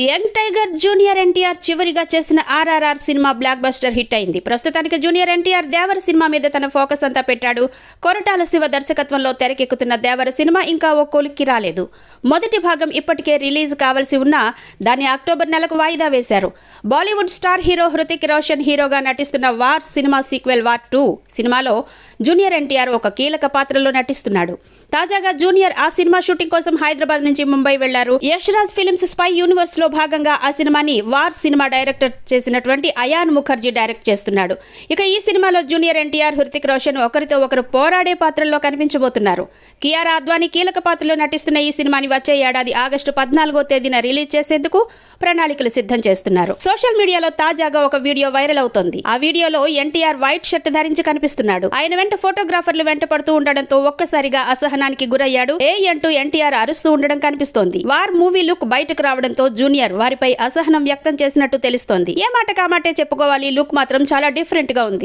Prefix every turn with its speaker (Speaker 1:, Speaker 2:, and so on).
Speaker 1: Young tiger junior NTR చివరిగా చేసిన RRR cinema block buster hit అయింది. ప్రస్తుతానికి జూనియర్ ఎన్టీఆర్ దేవర సినిమా మీద తన ఫోకస్ అంతా పెట్టాడు. కొరటాల శివ దర్శకత్వంలో తెరకెక్కుతున్న దేవర సినిమా ఇంకా ఓ కొలిక్కి రాలేదు. మొదటి భాగం ఇప్పటికే రిలీజ్ కావాల్సి ఉన్నా దాన్ని అక్టోబర్ నెలకు వాయిదా వేశారు. బాలీవుడ్ స్టార్ హీరో హృతిక్ రోషన్ హీరోగా నటిస్తున్న వార్ సినిమా సీక్వెల్ వార్ 2 సినిమాలో జూనియర్ ఎన్టీఆర్ ఒక కీలక పాత్రలో నటిస్తున్నాడు. తాజాగా జూనియర్ ఆ సినిమా షూటింగ్ కోసం హైదరాబాద్ నుంచి ముంబై వెళ్లారు. Yash Raj films spy universe లో భాగంగా ఆ సినిమాని వార్ సినిమా డైరెక్టర్ చేసినటువంటి అయాన్ ముఖర్జీ డైరెక్ట్ చేస్తున్నాడు. ఇక ఈ సినిమాలో జూనియర్ ఎన్టీఆర్, హృతిక్ రోషన్ ఒకరితో ఒకరు పోరాడే పాత్రల్లో కనిపించబోతున్నారు. కియారా అద్వానీ కీలక పాత్రలో నటిస్తున్న ఈ సినిమాని వచ్చే ఏడాది ఆగస్టు 14వ తేదీన రిలీజ్ చేసేందుకు ప్రణాళికలు సిద్ధం చేస్తున్నారు. సోషల్ మీడియాలో తాజాగా ఒక వీడియో వైరల్ అవుతోంది. ఆ వీడియోలో ఎన్టీఆర్ వైట్ షర్ట్ ధరించి కనిపిస్తున్నాడు. ఆయన వెంట ఫోటోగ్రాఫర్లు వెంట పడుతూ ఉండడంతో ఒక్కసారిగా అసహనానికి గురయ్యాడు. అంటూ ఎన్టీఆర్ అరుస్తూ ఉండడం కనిపిస్తోంది. వార్ మూవీ లుక్ బయటకు రావడంతో జూనియర్ వారిపై అసహనం వ్యక్తం చేసినట్టు తెలుస్తోంది. ఏ మాట కామాటే చెప్పుకోవాలి, లుక్ మాత్రం చాలా డిఫరెంట్ గా ఉంది.